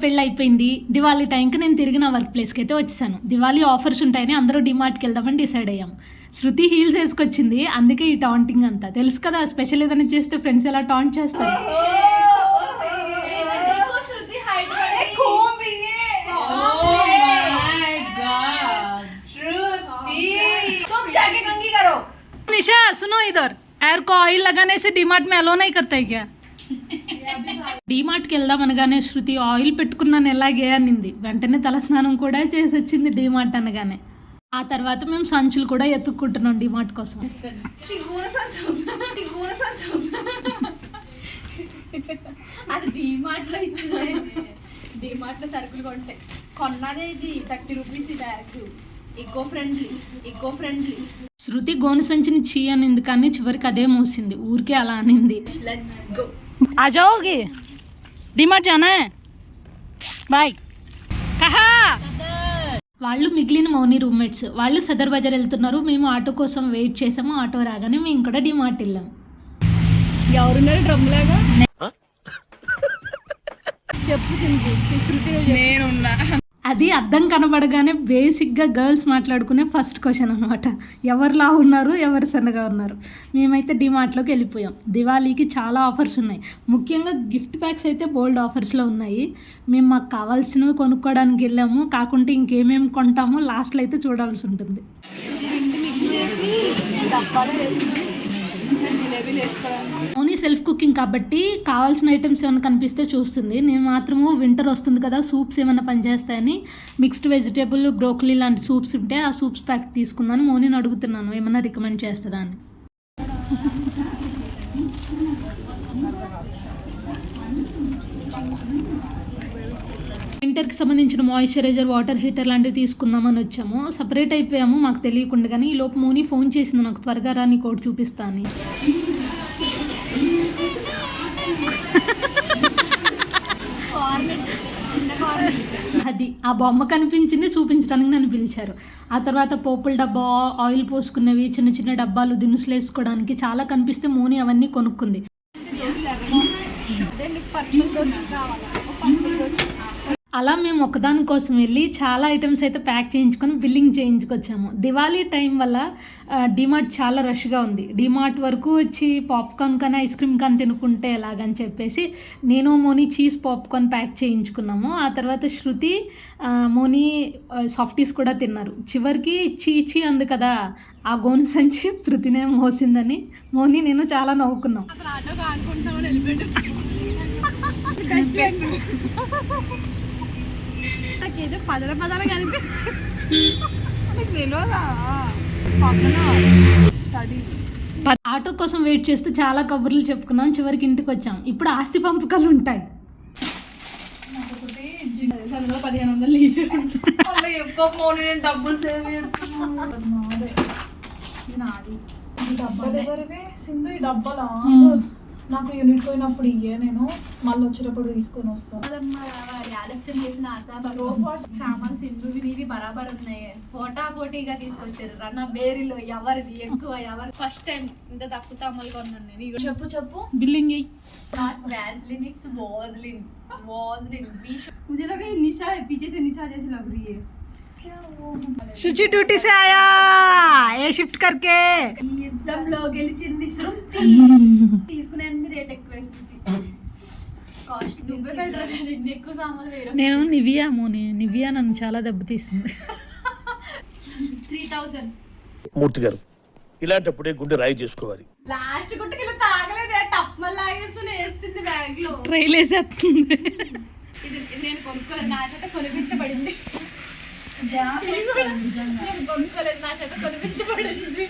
పెళ్ళి అయిపోయింది. దివాళీ టైంకి నేను తిరిగి నా వర్క్ ప్లేస్కి అయితే వచ్చేసాను. దివాళీ ఆఫర్స్ ఉంటాయని అందరూ డిమార్ట్కి వెళ్దామని డిసైడ్ అయ్యాం. శృతి హీల్స్ వేసుకొచ్చింది, అందుకే ఈ టాంటింగ్ అంతా. తెలుసు కదా, స్పెషల్ ఏదైనా చేస్తే ఫ్రెండ్స్ ఎలా టాంట్ చేస్తారు. निशा सुनो इधर, एयर को ऑयल लगाने से डीमार्ट में अलो नहीं करता है क्या? డీమార్ట్కి వెళ్దాం అనగానే శృతి ఆయిల్ పెట్టుకున్నాను ఎలాగే అనింది. వెంటనే తలస్నానం కూడా చేసి వచ్చింది డీమార్ట్ అనగానే. ఆ తర్వాత మేము సంచులు కూడా ఎత్తుక్కుంటున్నాం డీమార్ట్ కోసం. అది డీమార్ట్లో ఇచ్చింది. డీమార్ట్లో సరుకులు కొంటాయి. కొన్నదే ఇది 30 రూపీస్ ఈ బ్యాగ్. Eco friendly. శృతి గోను సంచిని చీ అనింది, కానీ చివరికి అదే మూసింది. ఊరికే అలా అనింది. Let's go. आ जाओगे? डीमार्ट जाना है? बाय. कहा? వాళ్ళు మిగిలిన మౌని రూమ్మేట్స్. వాళ్ళు సదర్ బజార్ వెళ్తున్నారు. మేము ఆటో కోసం వెయిట్ చేసాము. ఆటో రాగానే మేము కూడా డీమార్ట్ వెళ్ళాం. ఎవరున్నారు డ్రమ్ లాగా? చెప్పు శృతి. నేనున్నా. అది అద్దం కనబడగానే బేసిక్గా గర్ల్స్ మాట్లాడుకునే ఫస్ట్ క్వశ్చన్ అనమాట. ఎవరు లా ఉన్నారు, ఎవరు సన్నగా ఉన్నారు. మేమైతే డిమార్ట్లోకి వెళ్ళిపోయాం. దివాళీకి చాలా ఆఫర్స్ ఉన్నాయి. ముఖ్యంగా గిఫ్ట్ ప్యాక్స్ అయితే బోల్డ్ ఆఫర్స్లో ఉన్నాయి. మేము మాకు కావాల్సినవి కొనుక్కోవడానికి వెళ్ళాము. కాకుంటే ఇంకేమేమి కొంటామో లాస్ట్లో అయితే చూడాల్సి ఉంటుంది. ఓన్లీ సెల్ఫ్ కుకింగ్ కాబట్టి కావాల్సిన ఐటమ్స్ ఏమైనా కనిపిస్తే చూస్తుంది. నేను మాత్రము వింటర్ వస్తుంది కదా, సూప్స్ ఏమైనా పనిచేస్తాయని మిక్స్డ్ వెజిటేబుల్, బ్రోకలీ లాంటి సూప్స్ ఉంటే ఆ సూప్స్ ప్యాకెట్ తీసుకున్నాను. మోనీని అడుగుతున్నాను ఏమైనా రికమెండ్ చేస్తుందా అని. వింటర్కి సంబంధించిన మాయిశ్చరైజర్, వాటర్ హీటర్ లాంటివి తీసుకుందామని వచ్చాము. సపరేట్ అయిపోయాము మాకు తెలియకుండా. కానీ ఈ లోపు మోనీ ఫోన్ చేసింది నాకు, త్వరగా రా నీ కోడ్ చూపిస్తా అని. అది ఆ బొమ్మ కనిపించింది, చూపించడానికి నన్ను పిలిచారు. ఆ తర్వాత పోపుల డబ్బా, ఆయిల్ పోసుకునేవి, చిన్న చిన్న డబ్బాలు, దినుసులు వేసుకోవడానికి చాలా కనిపిస్తే మోనీ అవన్నీ కొనుక్కుంది. అలా మేము ఒకదాని కోసం వెళ్ళి చాలా ఐటమ్స్ అయితే ప్యాక్ చేయించుకొని బిల్లింగ్ చేయించుకొచ్చాము. దివాళీ టైం వల్ల డిమార్ట్ చాలా రష్గా ఉంది. డిమార్ట్ వరకు వచ్చి పాప్కార్న్ కానీ ఐస్ క్రీమ్ కానీ తినుకుంటే ఎలాగని చెప్పేసి నేను మోనీ చీజ్ పాప్కార్న్ ప్యాక్ చేయించుకున్నాము. ఆ తర్వాత శృతి, మోనీ సాఫ్టీస్ కూడా తిన్నారు. చివరికి చీ అంది కదా, ఆ గోను సంచి శృతినే మోసిందని మోనీ నేను చాలా నవ్వుకున్నాం. నాకేదో పదర కనిపిస్తుంది. ఆటో కోసం వెయిట్ చేస్తూ చాలా కబుర్లు చెప్పుకున్నాం. చివరికి ఇంటికి వచ్చాం. ఇప్పుడు ఆస్తి పంపకాలు ఉంటాయి. 1500 ఎక్కువ మోనీ, నేను డబ్బులు సేవ్ సింధు. ఈ డబ్బాలా నాకు యూనిట్ పోయినప్పుడు ఇయ్యే, నేను మళ్ళీ వచ్చేటప్పుడు తీసుకొని వస్తాను. ఆలస్యం చేసిన సామాన్ సింధువి నీవి బరాబర్ ఉన్నాయి. పోటాపోటీగా తీసుకొచ్చారు. రన్న బేరీలో ఎవరిది ఎక్కువ, ఎవరు ఫస్ట్ టైం ఇంత తక్కువ సామాన్లు కొన్నాను నేను. చెప్పు బిల్లింగ్ नॉट वैसलिन, इट्स वॉजलिन. मुझे लगा ये निशा है, पीछे से निशा जैसी लग रही है. सुची ड्यूटी से आया ये शिफ्ट करके యుద్ధంలో గెలిచింది శృతి. తీసుకునే రేట్ ఎక్కువ శృతి. కాస్ట్ నువ్వే బెటర్. ఎక్కువ సామాన్లు వేరే. నేను నివియా మోనీ, నివియా నన్ను చాలా దెబ్బతీసింది. 3000. మూర్తి గారు ఇలాంటప్పుడే గుండె రాయి చేసుకోవాలి. లాస్ట్ గుట్టకి తాగలేదే, టప్మల్ లాగేసుకుని వేస్తుంది బ్యాగ్ లో. ట్రైల్ వేసేస్తుంది. ఇది నేను కొనుక్కోలేదు, నా చేత కొనిపించబడింది. కొనుక్కోలేదు, నా చేత కొనిపించబడింది.